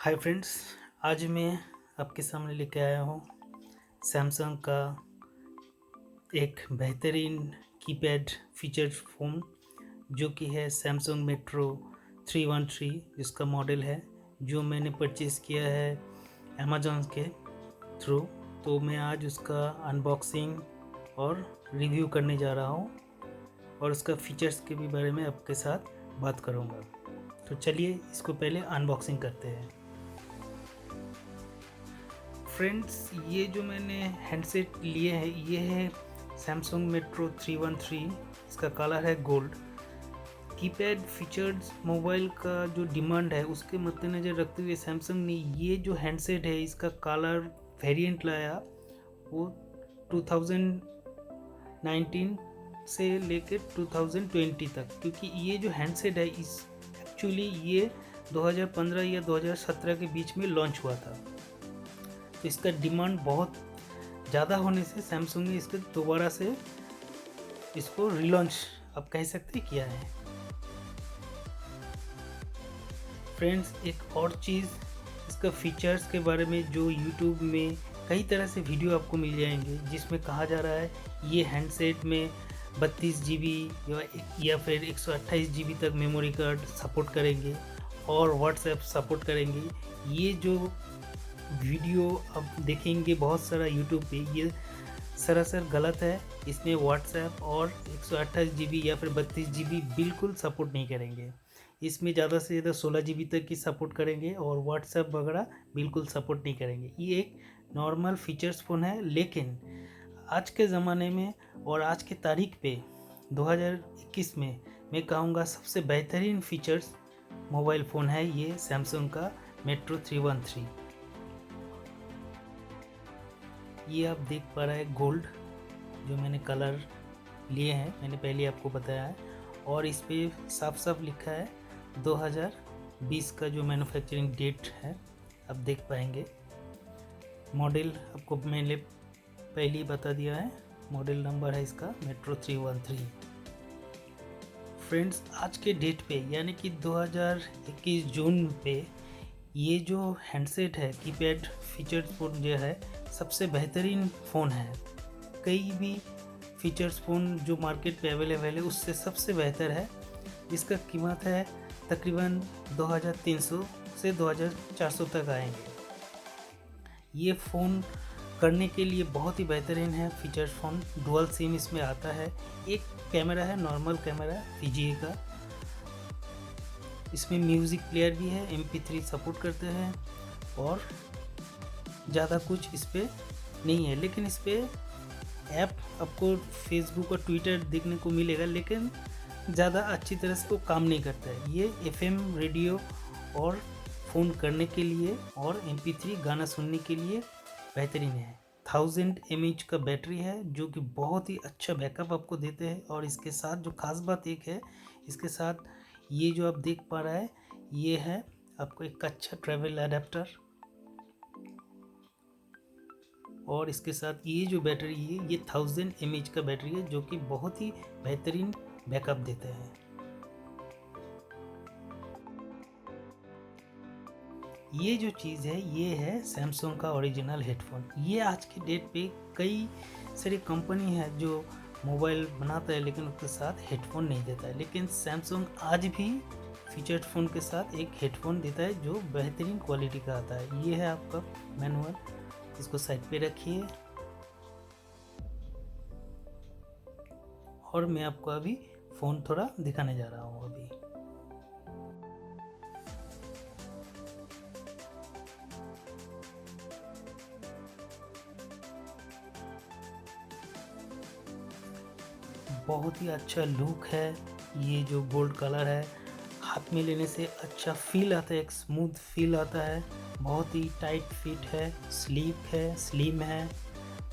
Hi friends, आज मैं आपके सामने लेके आया हूँ सैमसंग का एक बेहतरीन कीपैड फीचर फ़ोन जो कि है सैमसंग मेट्रो 313 जिसका मॉडल है, जो मैंने परचेज़ किया है अमेज़न के थ्रू। तो मैं आज उसका अनबॉक्सिंग और रिव्यू करने जा रहा हूँ और उसका फीचर्स के भी बारे में आपके साथ बात करूँगा। तो चलिए इसको पहले अनबॉक्सिंग करते हैं। फ्रेंड्स, ये जो मैंने हैंडसेट लिए हैं ये है सैमसंग मेट्रो 313। इसका कलर है गोल्ड। कीपैड फीचर्स मोबाइल का जो डिमांड है उसके मद्देनज़र रखते हुए सैमसंग ने ये जो हैंडसेट है इसका कलर वेरिएंट लाया, वो 2019 से लेकर 2020 तक, क्योंकि ये जो हैंडसेट है इस एक्चुअली ये 2015 या 2017 के बीच में लॉन्च हुआ था। तो इसका डिमांड बहुत ज़्यादा होने से सैमसंग ने इसको दोबारा से इसको रिलॉन्च आप कह सकते किया है। फ्रेंड्स, एक और चीज़ इसका फीचर्स के बारे में, जो यूट्यूब में कई तरह से वीडियो आपको मिल जाएंगे जिसमें कहा जा रहा है ये हैंडसेट में 32 GB या फिर 128 GB तक मेमोरी कार्ड सपोर्ट करेंगे और व्हाट्सएप सपोर्ट करेंगे। ये जो वीडियो आप देखेंगे बहुत सारा यूट्यूब पे, ये सरासर गलत है। इसमें व्हाट्सएप और 128 GB या फिर 32 GB बिल्कुल सपोर्ट नहीं करेंगे। इसमें ज़्यादा से ज़्यादा 16 GB तक की सपोर्ट करेंगे और व्हाट्सएप वगैरह बिल्कुल सपोर्ट नहीं करेंगे। ये एक नॉर्मल फीचर्स फ़ोन है, लेकिन आज के ज़माने में और आज के तारीख पे 2021 में मैं कहूँगा सबसे बेहतरीन फीचर्स मोबाइल फ़ोन है ये सैमसंग का मेट्रो 313। ये आप देख पा रहे हैं गोल्ड, जो मैंने कलर लिए हैं, मैंने पहले आपको बताया है, और इस पे साफ साफ लिखा है 2020 का जो मैन्युफैक्चरिंग डेट है, आप देख पाएंगे। मॉडल आपको मैंने पहले ही बता दिया है, मॉडल नंबर है इसका मेट्रो 313। फ्रेंड्स, आज के डेट पे यानी कि 2021 जून पे ये जो हैंडसेट है कीपैड फीचर्स फ़ोन जो है सबसे बेहतरीन फ़ोन है। कई भी फीचर्स फ़ोन जो मार्केट पे अवेलेबल है उससे सबसे बेहतर है। इसका कीमत है तकरीबन 2300 से 2400 तक आएंगे। ये फ़ोन करने के लिए बहुत ही बेहतरीन है फीचर्स फ़ोन। डुअल सिम इसमें आता है। एक कैमरा है, नॉर्मल कैमरा VGA का। इसमें म्यूज़िक प्लेयर भी है, MP3 सपोर्ट करते हैं और ज़्यादा कुछ इस पर नहीं है। लेकिन इस पर ऐप आपको फेसबुक और ट्विटर देखने को मिलेगा, लेकिन ज़्यादा अच्छी तरह से वो काम नहीं करता है। ये FM रेडियो और फ़ोन करने के लिए और MP3 गाना सुनने के लिए बेहतरीन है। 1000 mAh का बैटरी है जो कि बहुत ही अच्छा बैकअप आपको देते हैं। और इसके साथ जो खास बात एक है, इसके साथ ये जो आप देख पा रहा है ये है आपको एक अच्छा ट्रैवल अडेप्टर, और इसके साथ ये जो बैटरी है ये 1000 mAh का बैटरी है जो कि बहुत ही बेहतरीन बैकअप देता है। ये जो चीज़ है ये है सैमसंग का ओरिजिनल हेडफोन। ये आज के डेट पे कई सारी कंपनी है जो मोबाइल बनाता है लेकिन उसके साथ हेडफोन नहीं देता है, लेकिन सैमसंग आज भी फीचर्ड फ़ोन के साथ एक हेडफोन देता है जो बेहतरीन क्वालिटी का आता है। ये है आपका मैनुअल, इसको साइड पे रखिए और मैं आपको अभी फ़ोन थोड़ा दिखाने जा रहा हूँ। अभी बहुत ही अच्छा लुक है। ये जो गोल्ड कलर है हाथ में लेने से अच्छा फील आता है, एक स्मूथ फील आता है। बहुत ही टाइट फिट है, स्लिम है,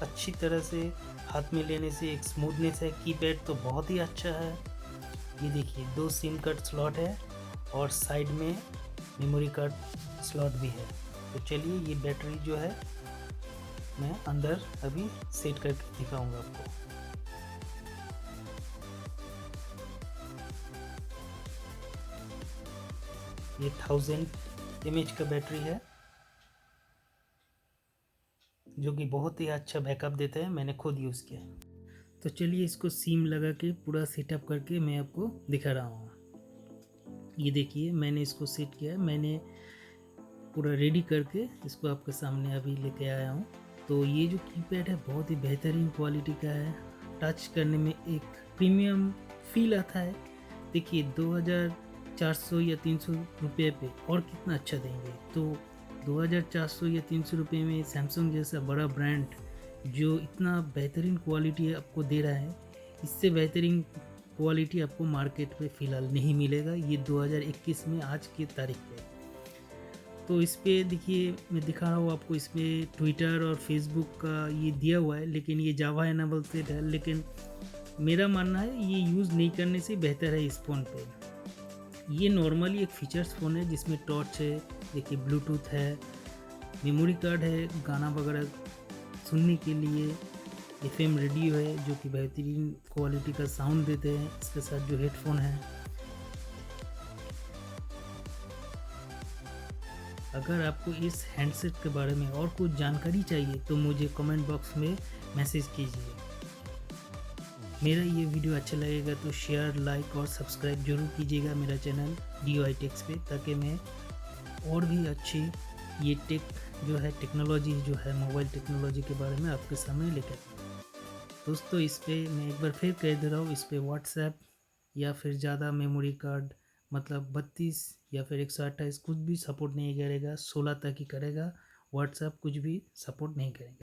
अच्छी तरह से हाथ में लेने से एक स्मूथनेस है। कीपैड तो बहुत ही अच्छा है। ये देखिए 2 सिम कार्ड स्लॉट है और साइड में मेमोरी कार्ड स्लॉट भी है। तो चलिए ये बैटरी जो है मैं अंदर अभी सेट करके दिखाऊंगा आपको। ये 1000 mAh का बैटरी है, जो कि बहुत ही अच्छा बैकअप देता है, मैंने खुद यूज़ किया है। तो चलिए इसको सिम लगा के पूरा सेटअप करके मैं आपको दिखा रहा हूँ। ये देखिए मैंने इसको सेट किया है, मैंने पूरा रेडी करके इसको आपके सामने अभी लेके आया हूँ। तो ये जो कीपैड है बहुत ही बेहतरीन क्वालिटी का है, टच करने में एक प्रीमियम फील आता है। देखिए 2400 या 300 रुपये पे और कितना अच्छा देंगे। तो 2400 या 300 रुपये में सैमसंग जैसा बड़ा ब्रांड जो इतना बेहतरीन क्वालिटी आपको दे रहा है, इससे बेहतरीन क्वालिटी आपको मार्केट में फ़िलहाल नहीं मिलेगा, ये 2021 में आज की तारीख पे। तो इस पे देखिए मैं दिखा रहा हूँ आपको, इसमें ट्विटर और फेसबुक का ये दिया हुआ है, लेकिन ये जावा एनेबल सेट है। लेकिन मेरा मानना है ये यूज़ नहीं करने से बेहतर है इस फ़ोन पे। ये नॉर्मली एक फीचर्स फ़ोन है जिसमें टॉर्च है, देखिए ब्लूटूथ है, मेमोरी कार्ड है गाना वगैरह सुनने के लिए, एफएम रेडियो है जो कि बेहतरीन क्वालिटी का साउंड देते हैं, इसके साथ जो हेडफोन है। अगर आपको इस हैंडसेट के बारे में और कुछ जानकारी चाहिए तो मुझे कमेंट बॉक्स में मैसेज कीजिए। मेरा ये वीडियो अच्छा लगेगा तो शेयर, लाइक और सब्सक्राइब जरूर कीजिएगा मेरा चैनल DOI टेक्स पे, ताकि मैं और भी अच्छी ये टेक जो है टेक्नोलॉजी जो है मोबाइल टेक्नोलॉजी के बारे में आपके सामने लेकर। दोस्तों इस पर मैं एक बार फिर कह दे रहा हूँ, इस पर व्हाट्सएप या फिर ज़्यादा मेमोरी कार्ड मतलब 32 या फिर 128 कुछ भी सपोर्ट नहीं करेगा, 16 तक ही करेगा। व्हाट्सएप कुछ भी सपोर्ट नहीं करेगा।